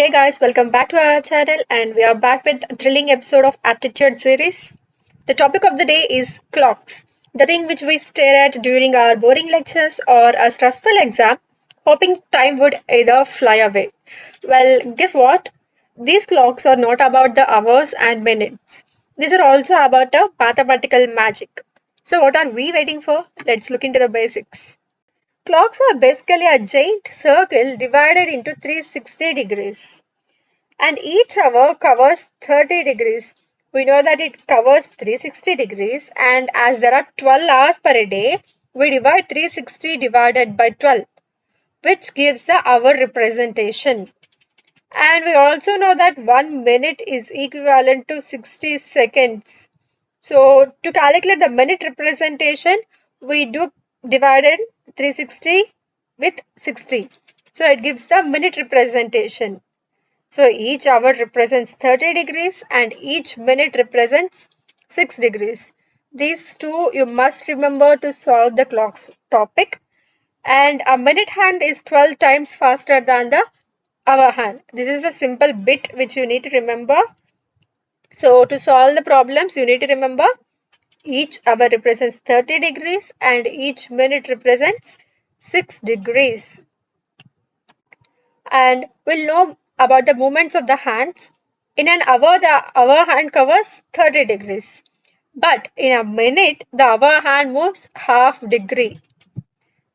Hey guys, welcome back to our channel and we are back with a thrilling episode of Aptitude series. The topic of the day is clocks, the thing which we stare at during our boring lectures or a stressful exam, hoping time would either fly away. Well, guess what? These clocks are not about the hours and minutes. These are also about a mathematical magic. So what are we waiting for? Let's look into the basics. Clocks are basically a giant circle divided into 360 degrees, and each hour covers 30 degrees. We know that it covers 360 degrees, and as there are 12 hours per day, we divide 360 divided by 12, which gives the hour representation. And we also know that 1 minute is equivalent to 60 seconds. So to calculate the minute representation, we do divided 360 with 60. So it gives the minute representation. So each hour represents 30 degrees and each minute represents 6 degrees. These two you must remember to solve the clock's topic. And a minute hand is 12 times faster than the hour hand. This is a simple bit which you need to remember. So to solve the problems, you need to remember each hour represents 30 degrees and each minute represents 6 degrees. And we'll know about the movements of the hands. In an hour, the hour hand covers 30 degrees. But in a minute, the hour hand moves half degree.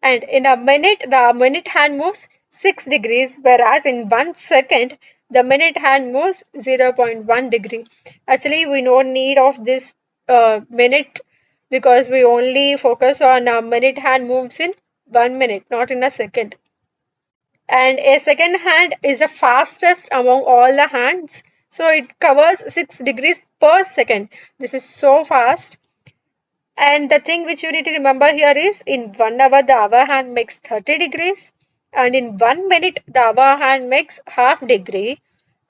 And in a minute, the minute hand moves 6 degrees, whereas in 1 second, the minute hand moves 0.1 degree. Actually, we don't need of this minute because we only focus on a minute hand moves in 1 minute, not in a second. And a second hand is the fastest among all the hands. So it covers 6 degrees per second. This is so fast. And the thing which you need to remember here is in 1 hour the hour hand makes 30 degrees and in 1 minute the hour hand makes half degree.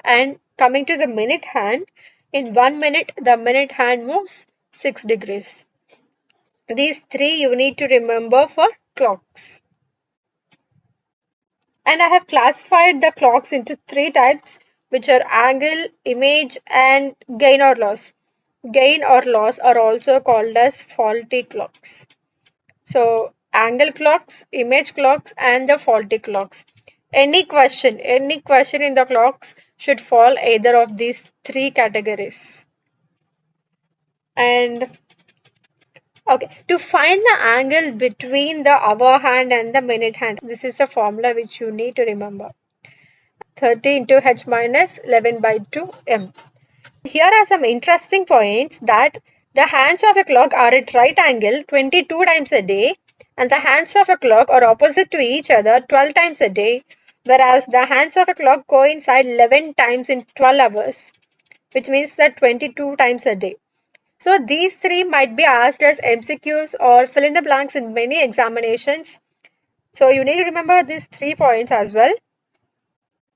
And coming to the minute hand, in 1 minute the minute hand moves 6 degrees. These three you need to remember for clocks. And I have classified the clocks into 3 types, which are angle, image, and gain or loss. Gain or loss are also called as faulty clocks. So, angle clocks, image clocks, and the faulty clocks. Any question in the clocks should fall either of these 3 categories. And okay, to find the angle between the hour hand and the minute hand, this is a formula which you need to remember. 30 into h minus 11 by 2 m. Here are some interesting points that the hands of a clock are at right angle 22 times a day and the hands of a clock are opposite to each other 12 times a day, whereas the hands of a clock coincide 11 times in 12 hours, which means that 22 times a day. So these 3 might be asked as MCQs or fill in the blanks in many examinations. So you need to remember these 3 points as well.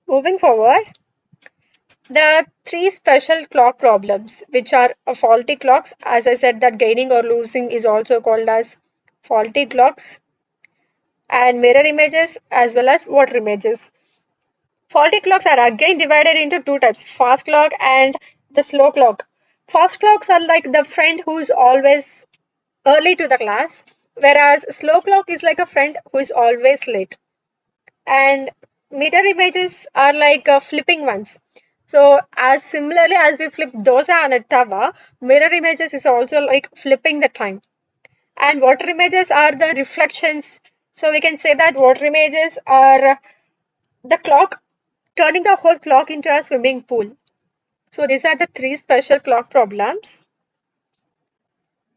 Moving forward, there are 3 special clock problems which are faulty clocks. As I said that gaining or losing is also called as faulty clocks, and mirror images as well as water images. Faulty clocks are again divided into 2 types, fast clock and the slow clock. Fast clocks are like the friend who is always early to the class, whereas slow clock is like a friend who is always late. And mirror images are like flipping ones. So as similarly as we flip dosa on a tawa, mirror images is also like flipping the time. And water images are the reflections. So we can say that water images are the clock, turning the whole clock into a swimming pool. So these are the 3 special clock problems.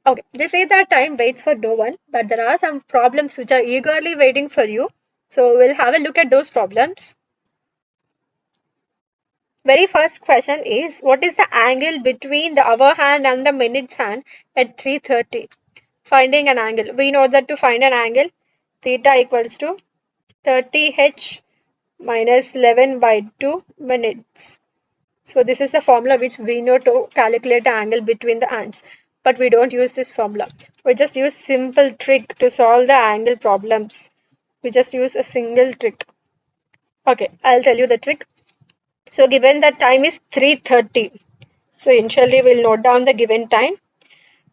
Okay, they say that time waits for no one, but there are some problems which are eagerly waiting for you. So we'll have a look at those problems. Very first question is, what is the angle between the hour hand and the minutes hand at 3:30? Finding an angle. We know that to find an angle, theta equals to 30h minus 11 by 2 minutes. So this is the formula which we know to calculate the angle between the hands. But we don't use this formula. We just use simple trick to solve the angle problems. We just use a single trick. Okay, I'll tell you the trick. So given that time is 3:30. So initially we'll note down the given time.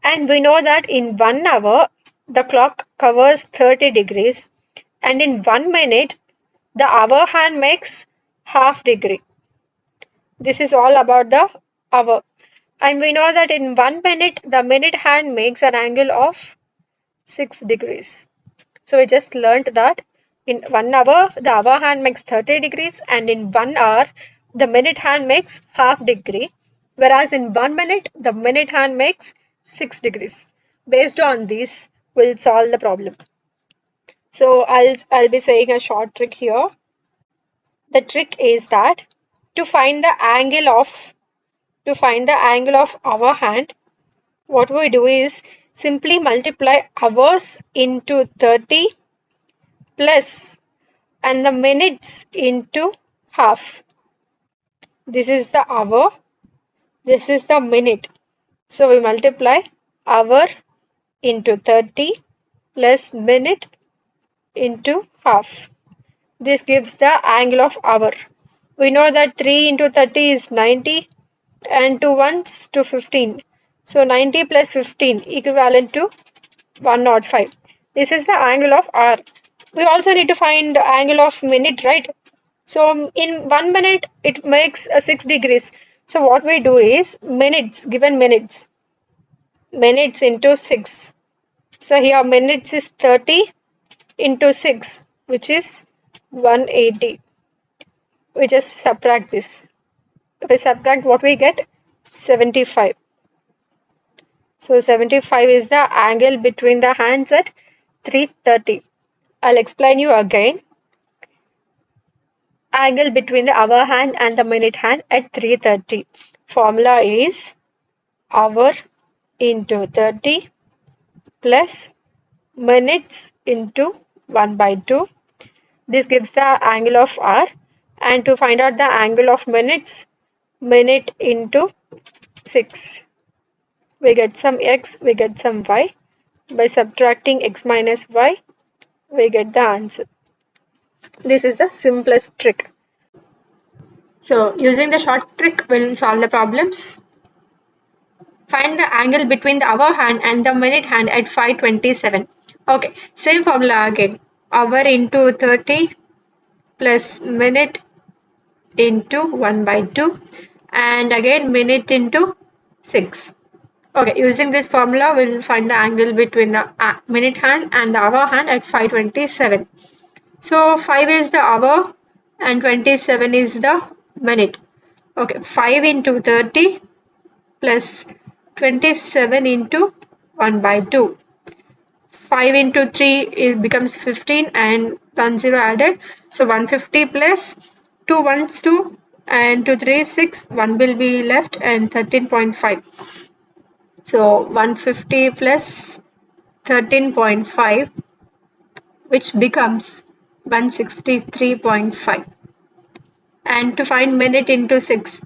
And we know that in 1 hour, the clock covers 30 degrees. And in 1 minute, the hour hand makes half degree. This is all about the hour. And we know that in 1 minute, the minute hand makes an angle of 6 degrees. So we just learnt that in 1 hour, the hour hand makes 30 degrees, and in 1 hour, the minute hand makes half degree, whereas in 1 minute, the minute hand makes 6 degrees. Based on this, we'll solve the problem. So I'll be saying a short trick here. The trick is that to find the angle of our hand, what we do is simply multiply hours into 30 plus and the minutes into half. This is the hour, this is the minute. So we multiply hour into 30 plus minute into half. This gives the angle of hour. We know that 3 into 30 is 90 and 2 ones to 15. So 90 plus 15 equivalent to 105. This is the angle of hour. We also need to find the angle of minute, right? So in 1 minute, it makes 6 degrees. So what we do is given minutes into 6. So here minutes is 30 into 6, which is 180. We just subtract this. If we subtract what we get, 75. So 75 is the angle between the hands at 3:30. I'll explain you again. Angle between the hour hand and the minute hand at 3:30. Formula is hour into 30 plus minutes into 1 by 2. This gives the angle of hour. And to find out the angle of minutes, minute into 6. We get some x, we get some y. By subtracting x minus y, we get the answer. This is the simplest trick. So using the short trick, we'll solve the problems. Find the angle between the hour hand and the minute hand at 5:27. Okay, same formula again. Hour into 30 plus minute into 1 by 2 and again minute into 6. Okay, using this formula, we'll find the angle between the minute hand and the hour hand at 5:27. So 5 is the hour and 27 is the minute. Okay, 5 into 30 plus 27 into 1 by 2. 5 into 3 it becomes 15 and 1 0 added. So 150 plus 2 ones 2 and 2 3 6. 1 will be left and 13.5. So 150 plus 13.5, which becomes 163.5. And to find minute into 6.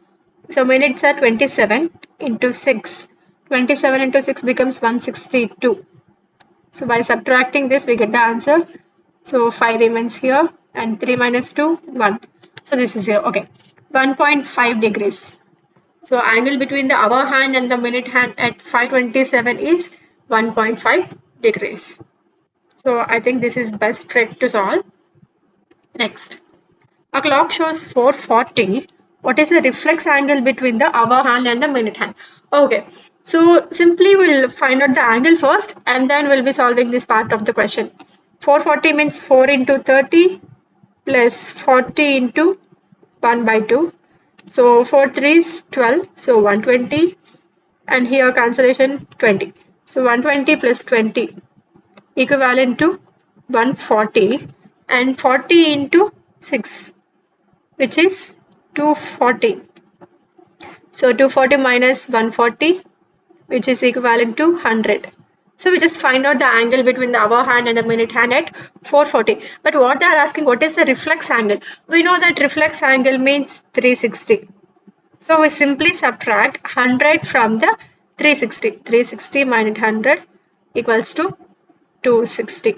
So minutes are 27 into 6. 27 into 6 becomes 162. So by subtracting this, we get the answer. So 5 remains here and 3 minus 2, 1. So this is 0. Okay. 1.5 degrees. So angle between the hour hand and the minute hand at 5:27 is 1.5 degrees. So I think this is best trick to solve. Next. A clock shows 4:40. What is the reflex angle between the hour hand and the minute hand? Okay. So simply we'll find out the angle first and then we'll be solving this part of the question. 4:40 means 4 into 30 plus 40 into 1 by 2. So 4 3s 12, so 120 and here cancellation 20. So 120 plus 20 equivalent to 140 and 40 into 6, which is 240. So 240 minus 140, which is equivalent to 100. So we just find out the angle between the hour hand and the minute hand at 4:40. But what they are asking, what is the reflex angle? We know that reflex angle means 360. So we simply subtract 100 from the 360. 360 minus 100 equals to 260.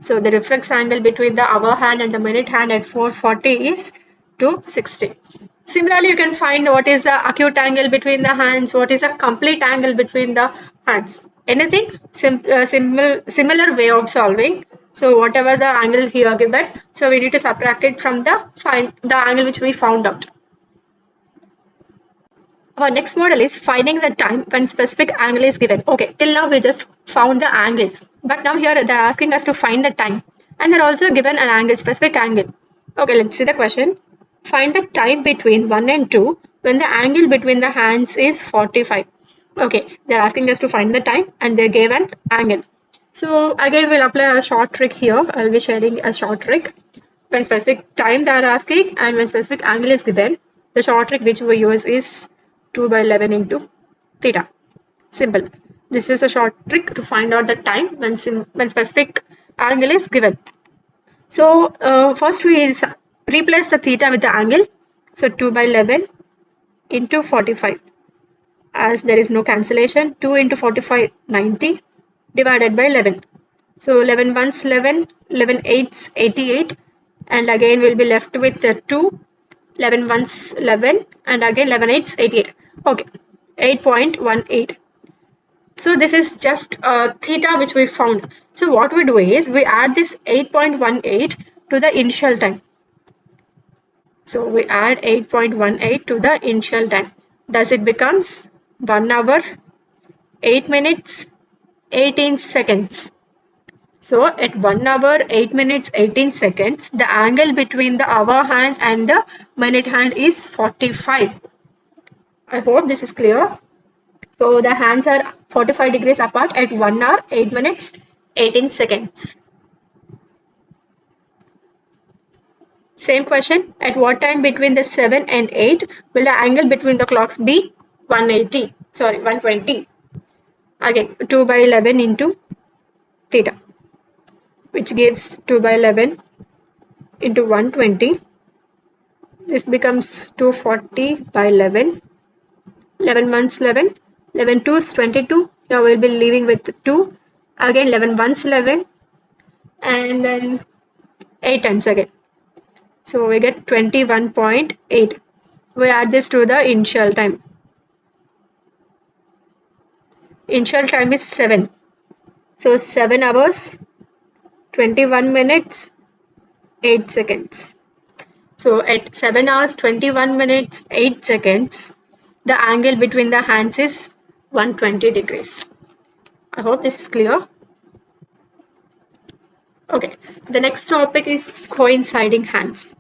So the reflex angle between the hour hand and the minute hand at 4:40 is 260. Similarly, you can find what is the acute angle between the hands, what is the complete angle between the hands. Anything similar way of solving. So whatever the angle here given, so we need to subtract it from the angle which we found out. Our next model is finding the time when specific angle is given. Okay, till now we just found the angle, but now here they're asking us to find the time, and they're also given an angle, specific angle. Okay, let's see the question. Find the time between 1 and 2 when the angle between the hands is 45. Okay, they're asking us to find the time and they gave an angle. So again, we'll apply a short trick here. I'll be sharing a short trick. When specific time they are asking and when specific angle is given, the short trick which we use is 2 by 11 into theta. Simple. This is a short trick to find out the time when specific angle is given. So first we replace the theta with the angle. So 2 by 11 into 45. As there is no cancellation, 2 into 45, 90 divided by 11. So 11 ones 11, 11 eights 88, and again we'll be left with 2, 11 ones 11, and again 11 eights 88. Okay, 8.18. So this is just theta which we found. So what we do is we add this 8.18 to the initial time. So we add 8.18 to the initial time. Thus it becomes 1 hour, 8 minutes, 18 seconds. So at 1 hour, 8 minutes, 18 seconds, the angle between the hour hand and the minute hand is 45. I hope this is clear. So the hands are 45 degrees apart at 1 hour, 8 minutes, 18 seconds. Same question. At what time between the 7 and 8 will the angle between the clocks be 180? Sorry, 120. Again, 2 by 11 into theta, which gives 2 by 11 into 120. This becomes 240 by 11. 11 ones 11. 11 twos 22. Here we'll be leaving with 2. Again 11 ones 11. And then 8 times again. So we get 21.8. We add this to the initial time. Initial time is 7. So 7 hours, 21 minutes, 8 seconds. So at 7 hours, 21 minutes, 8 seconds, the angle between the hands is 120 degrees. I hope this is clear. Okay, the next topic is coinciding hands.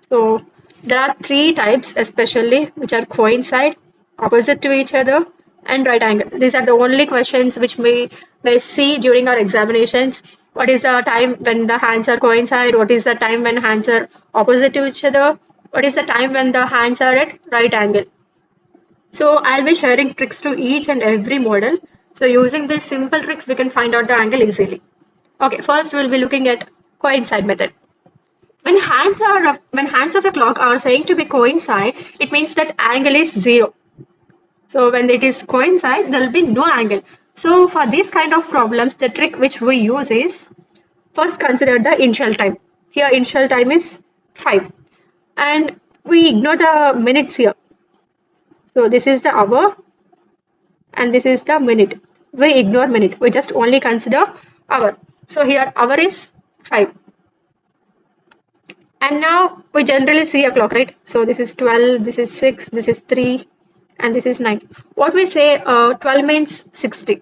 So there are 3 types especially which are coincide, opposite to each other, and right angle. These are the only questions which we may see during our examinations. What is the time when the hands are coincide? What is the time when hands are opposite to each other? What is the time when the hands are at right angle? So I'll be sharing tricks to each and every model. So using these simple tricks, we can find out the angle easily. Okay, first we'll be looking at coincide method. When hands of a clock are saying to be coincide, it means that angle is 0. So when it is coincide, there will be no angle. So for these kind of problems, the trick which we use is first consider the initial time. Here initial time is 5, and we ignore the minutes here. So this is the hour and this is the minute. We ignore minute. We just only consider hour. So here hour is 5. And now we generally see a clock, right? So this is 12, this is 6, this is 3, and this is 9. What we say, 12 means 60.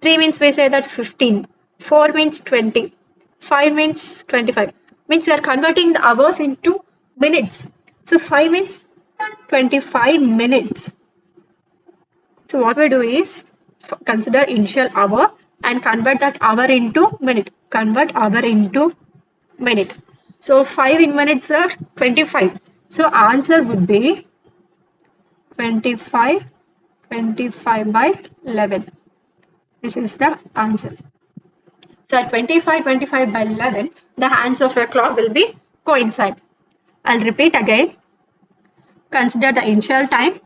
3 means we say that 15. 4 means 20. 5 means 25. Means we are converting the hours into minutes. So 5 means 25 minutes. So what we do is consider initial hour and convert that hour into minute. Convert hour into minute. So 5 in minutes are 25. So answer would be 25 by 11. This is the answer. So at 25 by 11, the hands of a clock will be coincide. I'll repeat again. Consider the initial time,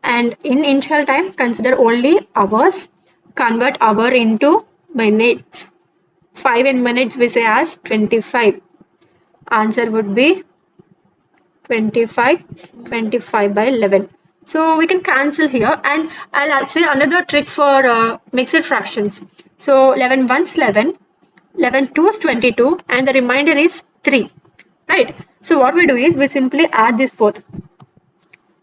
and in initial time consider only hours. Convert hour into minutes. 5 in minutes we say as 25. Answer would be 25, 25 by 11. So we can cancel here, and I'll say another trick for mixed fractions. So 11 ones 11, 11 twos 22, and the remainder is 3. Right? So what we do is we simply add this both.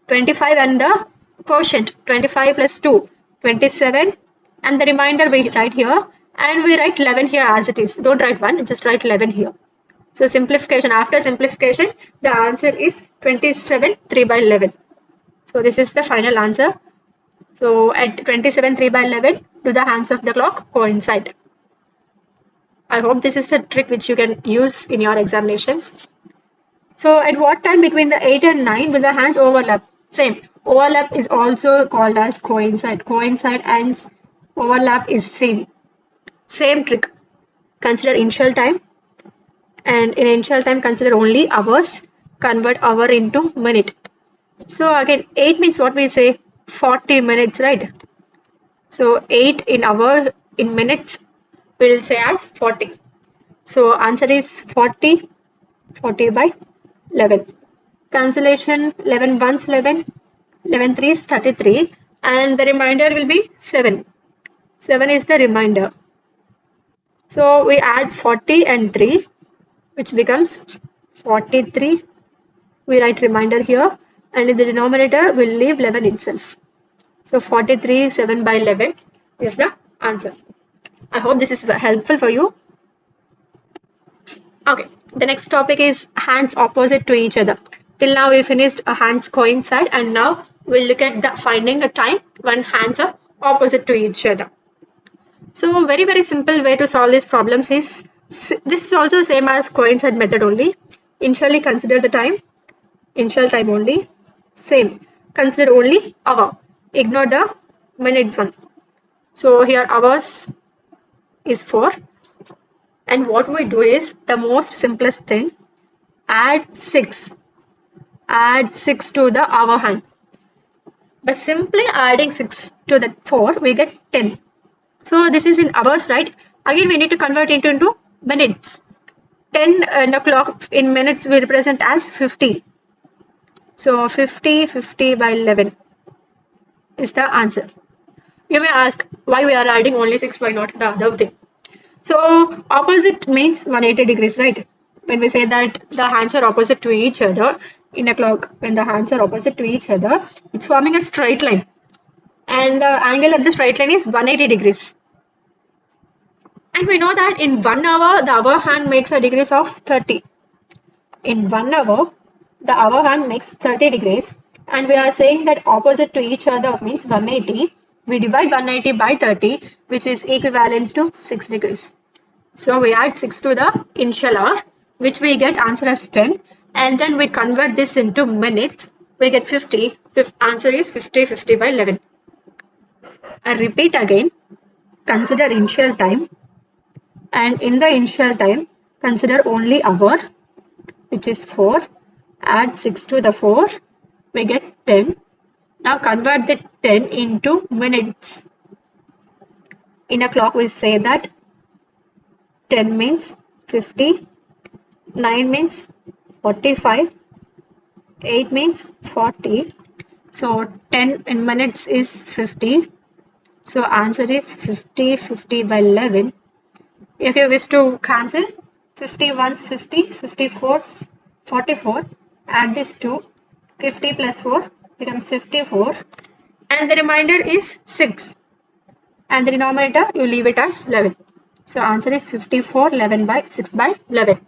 25 and the quotient 25 plus 2, 27, and the remainder we write here, and we write 11 here as it is. Don't write 1, just write 11 here. So simplification, after simplification, the answer is 27 3 by 11. So this is the final answer. So at 27 3 by 11, do the hands of the clock coincide? I hope this is the trick which you can use in your examinations. So at what time between the 8 and 9 will the hands overlap? Same. Overlap is also called as coincide. Coincide and overlap is same. Same trick. Consider initial time. And in initial time, consider only hours. Convert hour into minute. So again, 8 means what we say? 40 minutes, right? So 8 in hour, in minutes, we'll say as 40. So answer is 40, 40 by 11. Cancellation 11 ones 11, 11 threes 33, and the remainder will be 7. 7 is the remainder. So we add 40 and 3, which becomes 43. We write remainder here, and in the denominator we'll leave 11 itself. So 43 7 by 11 is the answer. I hope this is helpful for you. Okay, the next topic is hands opposite to each other. Till now we finished hands coincide, and now we'll look at the finding a time when hands are opposite to each other. So very simple way to solve these problems is, this is also same as coincide method only. Initially consider the time, initial time only, same. Consider only hour, ignore the minute one. So here hours is 4, and what we do is the most simplest thing, add 6 to the hour hand. By simply adding 6 to the 4, we get 10. So this is in hours, right? Again, we need to convert it into minutes. 10 in a clock in minutes we represent as 50. So 50 by 11 is the answer. You may ask why we are adding only 6, why not the other thing? So opposite means 180 degrees, right? When we say that the hands are opposite to each other in a clock, when the hands are opposite to each other, it's forming a straight line. And the angle at the straight line is 180 degrees. And we know that in 1 hour, the hour hand makes a degrees of 30. In 1 hour, the hour hand makes 30 degrees. And we are saying that opposite to each other means 180. We divide 180 by 30, which is equivalent to 6 degrees. So we add 6 to the initial hour, which we get answer as 10. And then we convert this into minutes. We get 50. Answer is 50 by 11. I repeat again. Consider initial time. And in the initial time, consider only hour, which is 4. Add 6 to the 4. We get 10. Now convert the 10 into minutes. In a clock, we say that 10 means 50, 9 means 45, 8 means 40. So 10 in minutes is 50. So answer is 50 by 11. If you wish to cancel, 50 ones 50, 54 44. Add this to 50 plus 4 becomes 54, and the remainder is 6, and the denominator you leave it as 11. So answer is 54 11 by 6 by 11.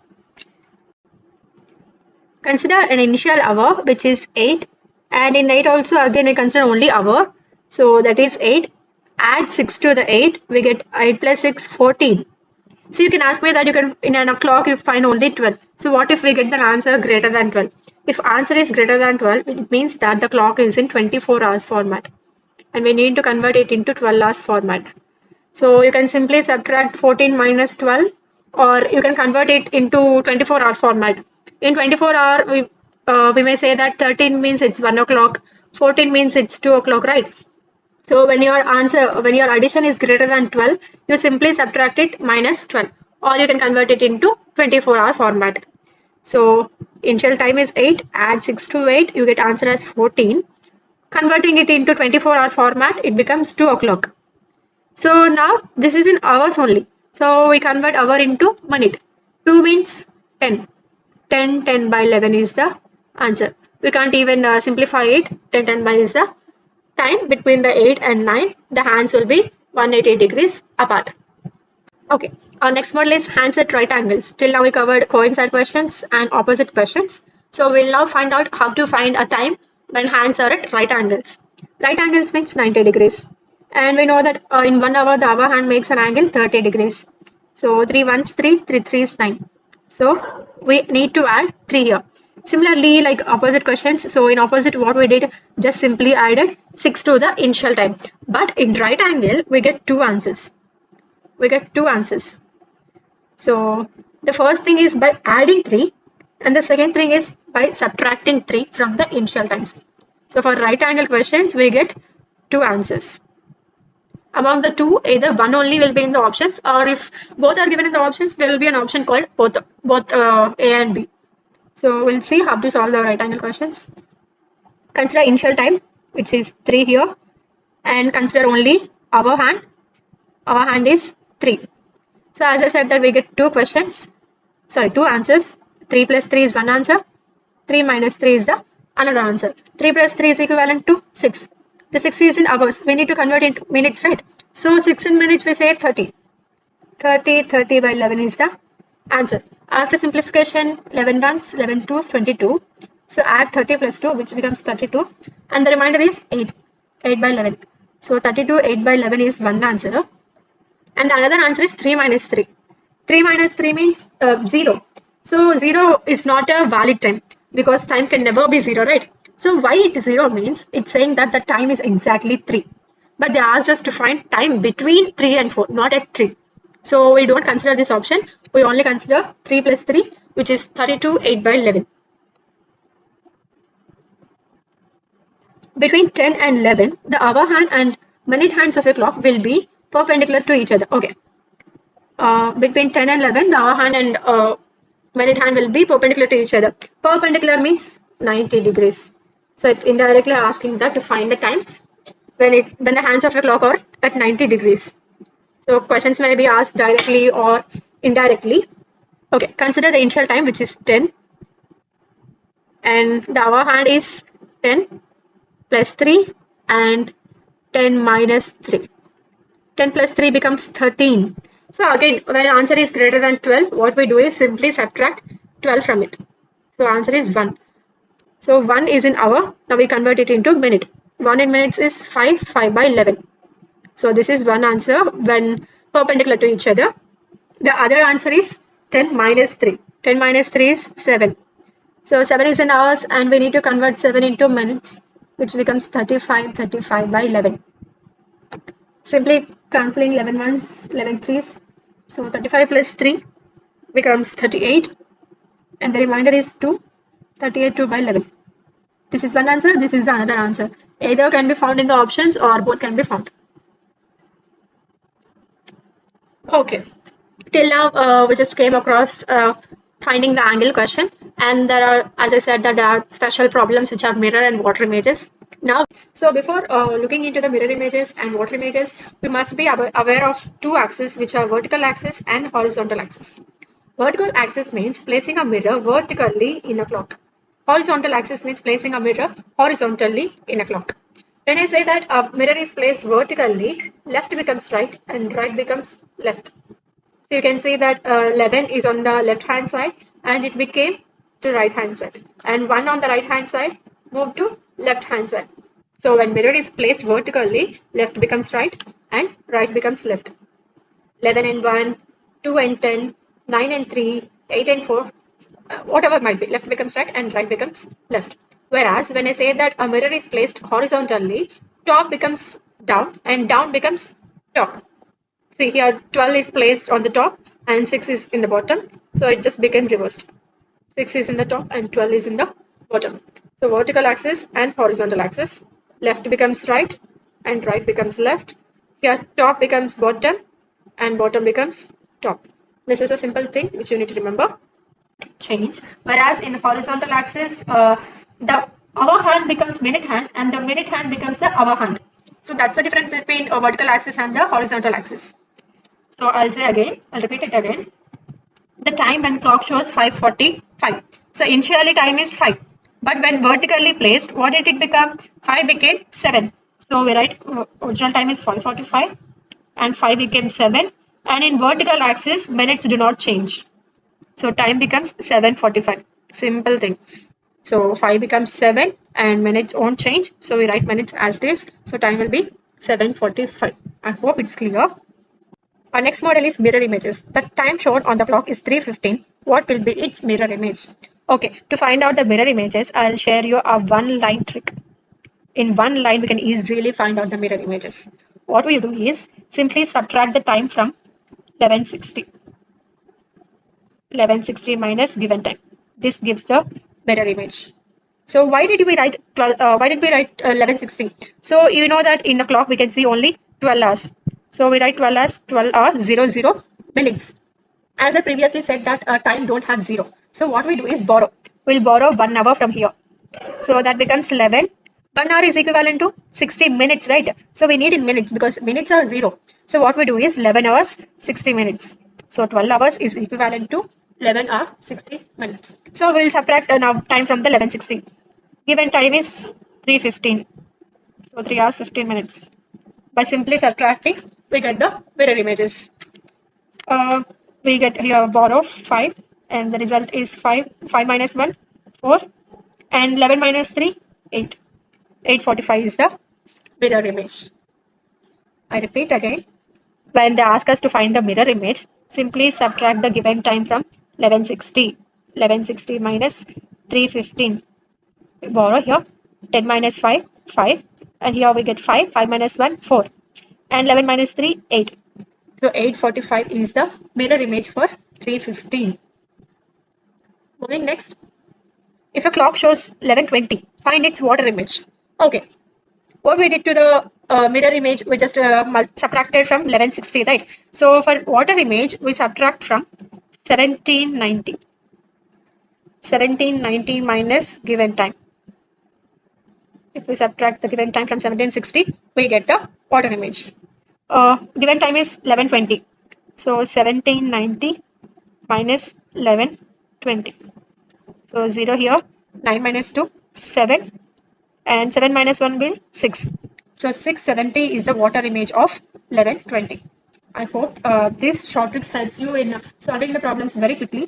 Consider an initial hour, which is 8, and in 8 also again I consider only hour, so that is 8. Add 6 to the 8, we get 8 plus 6 14. So you can ask me that you can in a clock you find only 12. So what if we get the answer greater than 12? If answer is greater than 12, it means that the clock is in 24 hours format, and we need to convert it into 12 hours format. So you can simply subtract 14 minus 12, or you can convert it into 24-hour format. In 24 hour, we may say that 13 means it's 1 o'clock, 14 means it's 2 o'clock, right? So when your addition is greater than 12, you simply subtract it minus 12, or you can convert it into 24-hour format. So initial time is 8, add 6 to 8, you get answer as 14. Converting it into 24-hour format, it becomes 2 o'clock. So now this is in hours only. So we convert hour into minute. 2 means 10. 10, 10 by 11 is the answer. We can't even simplify it. 10, 10 by is the time between the 8 and 9. The hands will be 180 degrees apart. Okay, our next model is hands at right angles. Till now we covered coincide questions and opposite questions. So we'll now find out how to find a time when hands are at right angles. Right angles means 90 degrees. And we know that in 1 hour the other hand makes an angle 30 degrees. So 3 ones 3, 3 threes 9. So we need to add 3 here. Similarly, like opposite questions, so in opposite what we did, just simply added 6 to the initial time. But in right angle, we get two answers. We get two answers. So the first thing is by adding 3 and the second thing is by subtracting 3 from the initial times. So for right angle questions, we get two answers. Among the two, either one only will be in the options, or if both are given in the options, there will be an option called both A and B. So we'll see how to solve the right angle questions. Consider initial time, which is 3 here, and consider only our hand. Our hand is 3. So as I said that we get two answers. 3 plus 3 is one answer. 3 minus 3 is the another answer. 3 plus 3 is equivalent to 6. The 6 is in hours. We need to convert it into minutes, right? So 6 in minutes we say 30. 30 by 11 is the answer. After simplification, 11 ones, 11 twos, 22. So add 30 plus 2, which becomes 32. And the remainder is 8. 8 by 11. So 32, 8 by 11 is one answer. And the another answer is 3 minus 3. 3 minus 3 means 0. So 0 is not a valid time because time can never be 0, right? So why it is 0 means it's saying that the time is exactly 3. But they asked us to find time between 3 and 4, not at 3. So we don't consider this option. We only consider 3 plus 3, which is 32, 8 by 11. Between 10 and 11, the hour hand and minute hands of a clock will be perpendicular to each other. Okay. Between 10 and 11, the hour hand and minute hand will be perpendicular to each other. Perpendicular means 90 degrees. So it's indirectly asking that to find the time when the hands of a clock are at 90 degrees. So questions may be asked directly or indirectly. Okay, consider the initial time, which is 10, and the hour hand is 10 plus 3 and 10 minus 3. 10 plus 3 becomes 13. So again, when answer is greater than 12, what we do is simply subtract 12 from it. So answer is 1. So 1 is in hour. Now we convert it into minute. 1 in minutes is 5, 5 by 11. So this is one answer when perpendicular to each other. The other answer is 10 minus 3. 10 minus 3 is 7. So 7 is in hours and we need to convert 7 into minutes, which becomes 35, 35 by 11. Simply cancelling 11 ones, 11 threes. So 35 plus 3 becomes 38. And the remainder is 2. 38, 2 by 11. This is one answer, this is the another answer. Either can be found in the options or both can be found. Okay. Till now, we just came across finding the angle question. And there are, as I said, that there are special problems which are mirror and water images. Now, so before looking into the mirror images and water images, we must be aware of two axes, which are vertical axis and horizontal axis. Vertical axis means placing a mirror vertically in a clock. Horizontal axis means placing a mirror horizontally in a clock. When I say that a mirror is placed vertically, left becomes right and right becomes left. So you can see that 11 is on the left hand side and it became to right hand side. And 1 on the right hand side moved to left hand side. So when mirror is placed vertically, left becomes right and right becomes left. 11 and 1, 2 and 10, 9 and 3, 8 and 4, whatever it might be, left becomes right and right becomes left. Whereas when I say that a mirror is placed horizontally, top becomes down and down becomes top. See here 12 is placed on the top and 6 is in the bottom. So it just became reversed. 6 is in the top and 12 is in the bottom. So vertical axis and horizontal axis. Left becomes right and right becomes left. Here top becomes bottom and bottom becomes top. This is a simple thing which you need to remember. change. Whereas in the horizontal axis, the hour hand becomes minute hand and the minute hand becomes the hour hand. So that's the difference between a vertical axis and the horizontal axis. So I'll say again, I'll repeat it again. The time when clock shows 5:45. So initially time is 5. But when vertically placed, what did it become? 5 became 7. So we write original time is 5:45 and 5 became 7. And in vertical axis, minutes do not change. So time becomes 7:45. Simple thing. So 5 becomes 7 and minutes won't change. So we write minutes as it is. So time will be 7:45. I hope it's clear. Our next model is mirror images. The time shown on the clock is 3:15. What will be its mirror image? Okay, to find out the mirror images, I'll share you a one-line trick. In one line, we can easily find out the mirror images. What we do is simply subtract the time from 11:60. 11:60 minus given time. This gives the mirror image. So why did we write 11:60? So you know that in the clock we can see only 12 hours. So we write 12 hours, 12 hours, 00 minutes. As I previously said that time don't have 0. So what we do is borrow. We'll borrow 1 hour from here. So that becomes 11. 1 hour is equivalent to 60 minutes, right? So we need in minutes because minutes are 0. So what we do is 11 hours, 60 minutes. So 12 hours is equivalent to 11 hours, 60 minutes. So we'll subtract now time from the 11:60. Given time is 3:15. So 3 hours, 15 minutes. By simply subtracting, we get the mirror images. We get here borrow 5 and the result is 5. 5 minus 1, 4 and 11 minus 3, 8. 8:45 is the mirror image. I repeat again. When they ask us to find the mirror image, simply subtract the given time from 11:60. 11:60 minus 3:15. We borrow here 10 minus 5, 5. And here we get 5. 5 minus 1, 4. And 11 minus 3, 8. So 8:45 is the mirror image for 3:15. Moving next. If a clock shows 11:20, find its water image. Okay. What we did to the mirror image, we just subtracted from 11:60, right? So for water image, we subtract from 1790. 1790 minus given time. If we subtract the given time from 1760, we get the water image. Given time is 11:20. So 1790 minus 11:20. So 0 here, 9 minus 2, 7. And 7 minus 1 will 6. So 670 is the water image of 11:20. I hope this short trick helps you in solving the problems very quickly.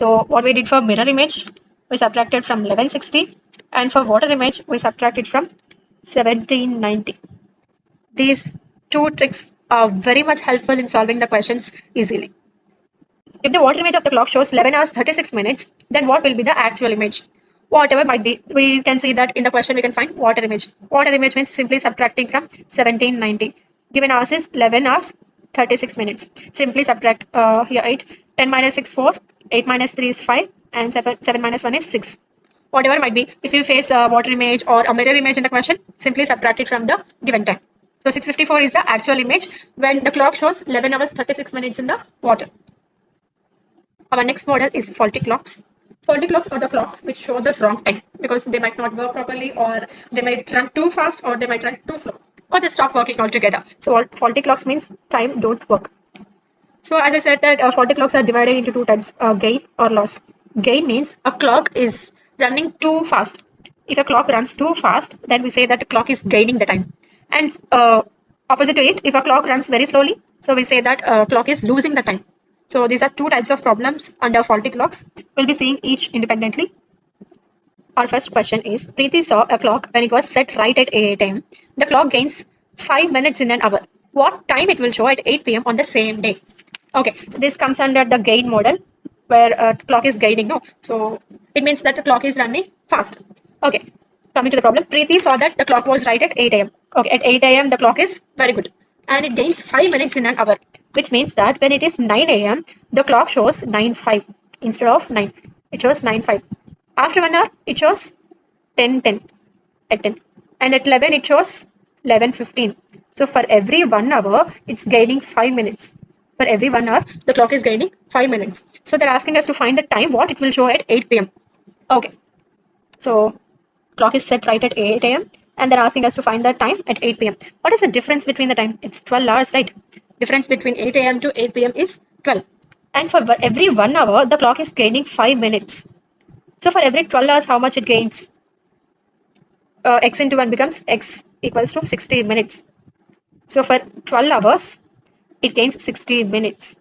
So what we did for mirror image, we subtracted from 11:60. And for water image, we subtracted from 1790. These two tricks are very much helpful in solving the questions easily. If the water image of the clock shows 11 hours 36 minutes, then what will be the actual image? Whatever might be, we can see that in the question we can find water image. Water image means simply subtracting from 1790. Given hours is 11 hours 36 minutes. Simply subtract here 8. 10 minus 6, 4. 8 minus 3 is 5. And 7 minus 1 is 6. Whatever might be, if you face a water image or a mirror image in the question, simply subtract it from the given time. So 6:54 is the actual image when the clock shows 11 hours 36 minutes in the water. Our next model is faulty clocks. Faulty clocks are the clocks which show the wrong time because they might not work properly, or they might run too fast, or they might run too slow, or they stop working altogether. So faulty clocks means time don't work. So as I said that faulty clocks are divided into two types, gain or loss. Gain means a clock is running too fast. If a clock runs too fast, then we say that the clock is gaining the time. And opposite to it, if a clock runs very slowly, so we say that clock is losing the time. So these are two types of problems under faulty clocks. We'll be seeing each independently. Our first question is, Preeti saw a clock when it was set right at 8 a.m. The clock gains 5 minutes in an hour. What time it will show at 8 p.m. on the same day? Okay, this comes under the gain model where clock is gaining, no? So it means that the clock is running fast. Okay, coming to the problem, Preeti saw that the clock was right at 8 a.m. Okay, at 8 a.m. the clock is very good. And it gains 5 minutes in an hour, which means that when it is 9 a.m., the clock shows 9:05 instead of 9. It shows 9:05. After 1 hour, it shows 10:10 at 10. And at 11, it shows 11:15. So for every 1 hour, it's gaining 5 minutes. For every 1 hour, the clock is gaining 5 minutes. So they're asking us to find the time, what it will show at 8 p.m. Okay, so clock is set right at 8 a.m. and they're asking us to find the time at 8 p.m. What is the difference between the time? It's 12 hours, right? Difference between 8 a.m. to 8 p.m. is 12. And for every 1 hour, the clock is gaining 5 minutes. So for every 12 hours, how much it gains? X into 1 becomes X equals to 60 minutes. So for 12 hours, it gains 60 minutes.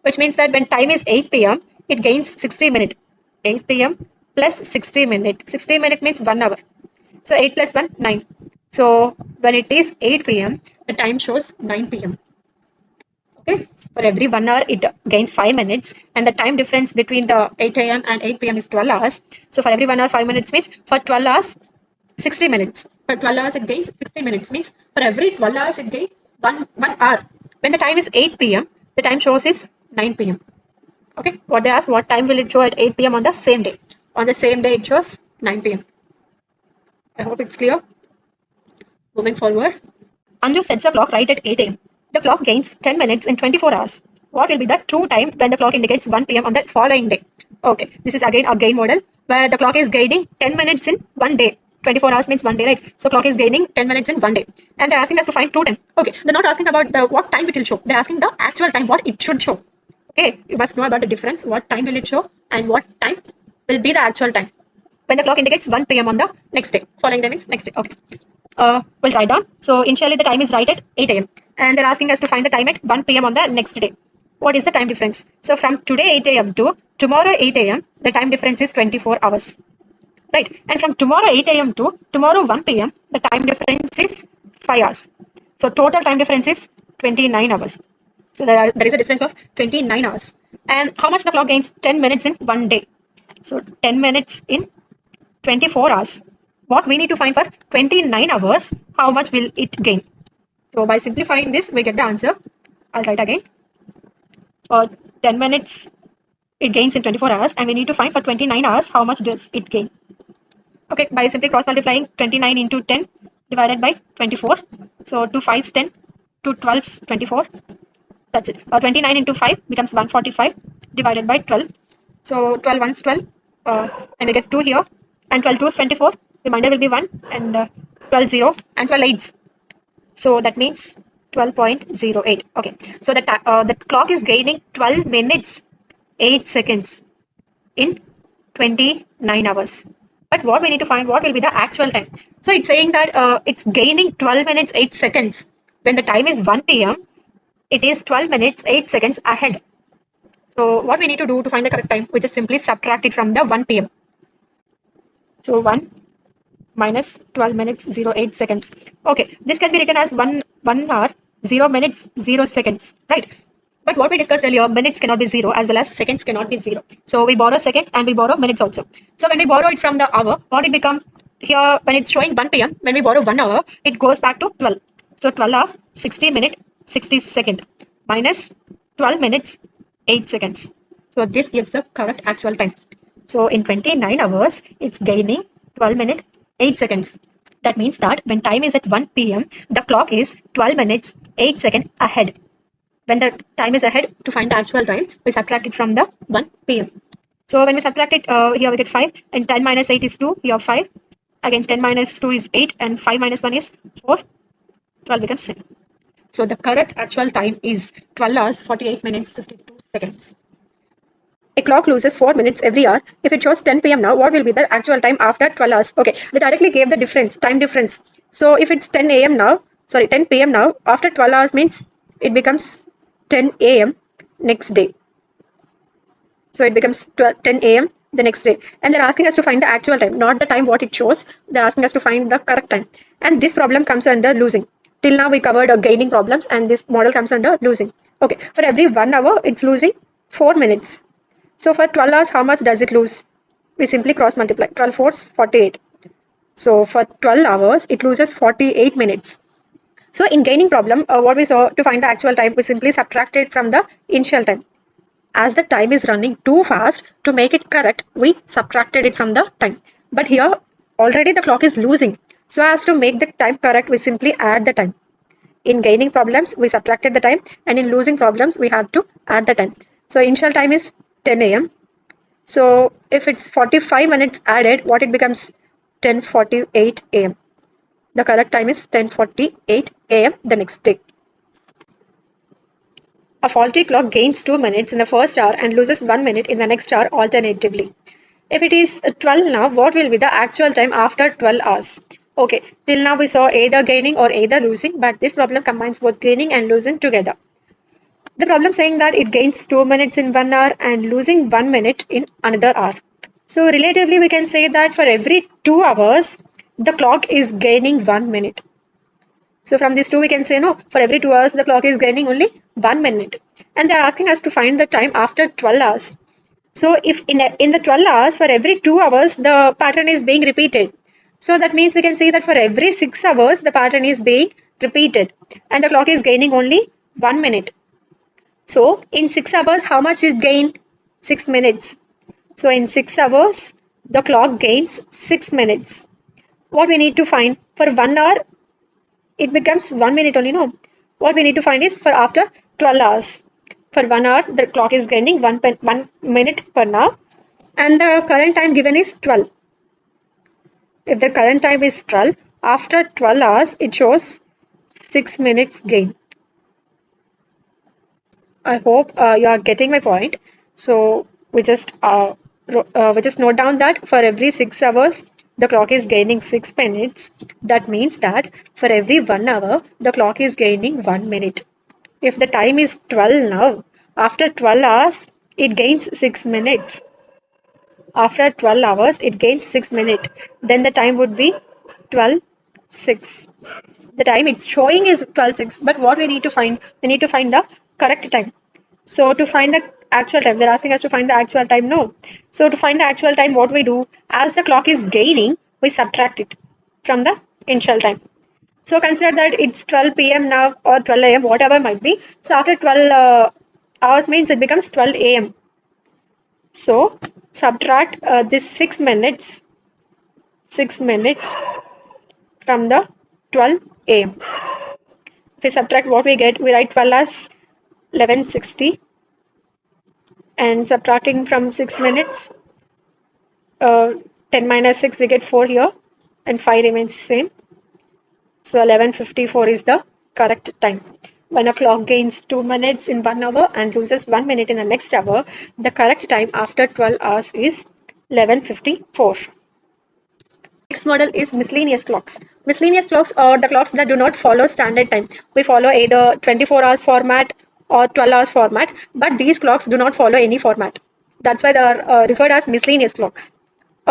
Which means that when time is 8 p.m., it gains 60 minutes. 8 p.m. plus 60 minutes. 60 minutes means 1 hour. So 8 plus 1, 9. So when it is 8 p.m., the time shows 9 p.m. Okay. For every 1 hour, it gains 5 minutes. And the time difference between the 8 a.m. and 8 p.m. is 12 hours. So for every 1 hour, 5 minutes means for 12 hours, 60 minutes. For 12 hours, it gains 60 minutes. Means for every 12 hours, it gains 1 hour. When the time is 8 p.m., the time shows is 9 p.m. Okay. What they ask, what time will it show at 8 p.m. on the same day? On the same day, it shows 9 p.m. I hope it's clear. Moving forward. Anju sets a clock right at 8 a.m. The clock gains 10 minutes in 24 hours. What will be the true time when the clock indicates 1 p.m. on the following day? Okay, this is again a gain model where the clock is gaining 10 minutes in one day. 24 hours means one day, right? So clock is gaining 10 minutes in one day. And they're asking us to find true time. Okay, they're not asking about the what time it will show. They're asking the actual time, what it should show. Okay, you must know about the difference. What time will it show and what time will be the actual time when the clock indicates 1 p.m. on the next day. Following day means next day. Okay. We'll write down. So initially the time is right at 8 a.m. and they're asking us to find the time at 1 p.m. on the next day. What is the time difference? So from today 8 a.m. to tomorrow 8 a.m. the time difference is 24 hours. Right. And from tomorrow 8 a.m. to tomorrow 1 p.m. the time difference is 5 hours. So total time difference is 29 hours. So there is a difference of 29 hours. And how much the clock gains? 10 minutes in one day. So 10 minutes in 24 hours. What we need to find for 29 hours, how much will it gain? So by simplifying this, we get the answer. I'll write again. For 10 minutes, it gains in 24 hours, and we need to find for 29 hours, how much does it gain? Okay, by simply cross multiplying 29 into 10 divided by 24. So 2 5s 10, 2 12s 24. That's it. 29 into 5 becomes 145 divided by 12. So 12 ones 12, and we get 2 here, and 12 2s 24. Remainder will be 1, and 12 0 and 12 8s. So that means 12.08. Okay. So the clock is gaining 12 minutes 8 seconds in 29 hours. But what we need to find, what will be the actual time? So it's saying that it's gaining 12 minutes 8 seconds. When the time is 1 p.m., it is 12 minutes 8 seconds ahead. So what we need to do to find the correct time, we just simply subtract it from the 1 p.m. So 1 minus 12 minutes 08 seconds. Okay, this can be written as 1 hour 0 minutes 0 seconds, right? But what we discussed earlier, minutes cannot be 0 as well as seconds cannot be 0. So we borrow seconds and we borrow minutes also. So when we borrow it from the hour, what it become here, when it's showing 1 p.m., when we borrow 1 hour, it goes back to 12. So 12 hour 60 minute 60 second minus 12 minutes 8 seconds. So this gives the correct actual time. So in 29 hours, it's gaining 12 minutes 8 seconds. That means that when time is at 1 p.m., the clock is 12 minutes 8 seconds ahead. When the time is ahead, to find the actual time, we subtract it from the 1 p.m. So when we subtract it, here we get 5, and 10 minus 8 is 2, here 5. Again, 10 minus 2 is 8, and 5 minus 1 is 4. 12 becomes 7. So the correct actual time is 12 hours, 48 minutes, 52 seconds. A clock loses 4 minutes every hour. If it shows 10 p.m. now, what will be the actual time after 12 hours? Okay, they directly gave the difference, time difference. So if it's 10 a.m. now, 10 p.m. now, after 12 hours means it becomes 10 a.m. next day. So it becomes 10 a.m. the next day. And they're asking us to find the actual time, not the time what it shows. They're asking us to find the correct time. And this problem comes under losing. Till now we covered gaining problems, and this model comes under losing. Okay, for every 1 hour, it's losing 4 minutes. So for 12 hours, how much does it lose? We simply cross multiply. 12 fours, 48. So for 12 hours, it loses 48 minutes. So in gaining problem, what we saw to find the actual time, we simply subtract it from the initial time. As the time is running too fast, to make it correct, we subtracted it from the time. But here, already the clock is losing. So as to make the time correct, we simply add the time. In gaining problems, we subtracted the time, and in losing problems, we have to add the time. So initial time is 10 a.m. So if it's 45 minutes added, what it becomes? 10:48 a.m. The correct time is 10:48 a.m. the next day. A faulty clock gains 2 minutes in the first hour and loses 1 minute in the next hour alternatively. If it is 12 now, what will be the actual time after 12 hours? Okay, till now we saw either gaining or either losing, but this problem combines both gaining and losing together. The problem saying that it gains 2 minutes in 1 hour and losing 1 minute in another hour. So relatively we can say that for every 2 hours, the clock is gaining 1 minute. So from these two we can say no, for every 2 hours the clock is gaining only 1 minute. And they are asking us to find the time after 12 hours. So if in the 12 hours, for every 2 hours, the pattern is being repeated. So that means we can say that for every 6 hours, the pattern is being repeated. And the clock is gaining only 1 minute. So in 6 hours, how much is gained? 6 minutes. So in 6 hours, the clock gains 6 minutes. What we need to find? For 1 hour, it becomes 1 minute only, no? What we need to find is for after 12 hours. For 1 hour, the clock is gaining 1 minute per hour. And the current time given is 12. If the current time is 12, after 12 hours, it shows 6 minutes gain. I hope you are getting my point. So we just note down that for every 6 hours, the clock is gaining 6 minutes. That means that for every 1 hour, the clock is gaining 1 minute. If the time is 12 now, after 12 hours, it gains 6 minutes. After 12 hours, it gains 6 minutes. Then the time would be 12:06. The time it's showing is 12:06. But what we need to find? We need to find the correct time. So to find the actual time, they're asking us to find the actual time. No. So to find the actual time, what we do, as the clock is gaining, we subtract it from the initial time. So consider that it's 12 p.m. now or 12 a.m. whatever might be. So after 12 hours means it becomes 12 a.m. So subtract this 6 minutes from the 12 a.m. If we subtract what we get, we write 12 as 11:60 and subtracting from 6 minutes, 10 minus 6 we get 4 here and 5 remains same. So 11:54 is the correct time. When a clock gains 2 minutes in 1 hour and loses 1 minute in the next hour, the correct time after 12 hours is 11:54. Next model is miscellaneous clocks. Miscellaneous clocks are the clocks that do not follow standard time. We follow either 24 hours format or 12 hours format, but these clocks do not follow any format. That's why they are referred as miscellaneous clocks.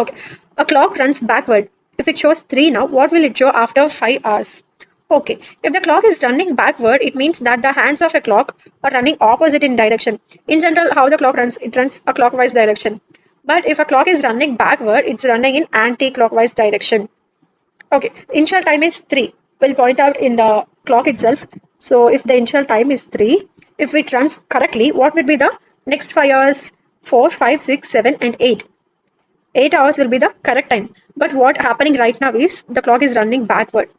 Okay, a clock runs backward. If it shows 3 now, what will it show after 5 hours? Okay, if the clock is running backward, it means that the hands of a clock are running opposite in direction. In general, how the clock runs, it runs a clockwise direction. But if a clock is running backward, it's running in anti-clockwise direction. Okay, initial time is 3. We'll point out in the clock itself. So if the initial time is 3, if it runs correctly, what will be the next 5 hours? 4, 5, 6, 7 and 8. 8 hours will be the correct time. But what happening right now is the clock is running backward.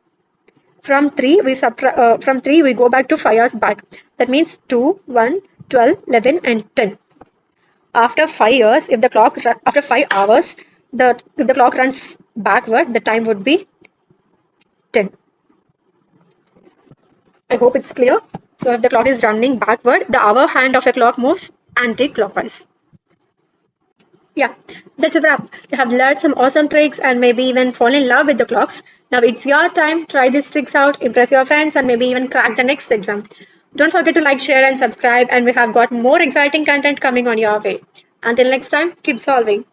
From 3 we go back to 5 hours back. That means 2, 1, 12, 11 and 10. After 5 years, if the clock after 5 hours, if the clock runs backward, the time would be 10. I hope it's clear. So if the clock is running backward, the hour hand of a clock moves anti-clockwise. Yeah, that's a wrap. You have learned some awesome tricks and maybe even fall in love with the clocks. Now it's your time. Try these tricks out, impress your friends, and maybe even crack the next exam. Don't forget to like, share, and subscribe. And we have got more exciting content coming on your way. Until next time, keep solving.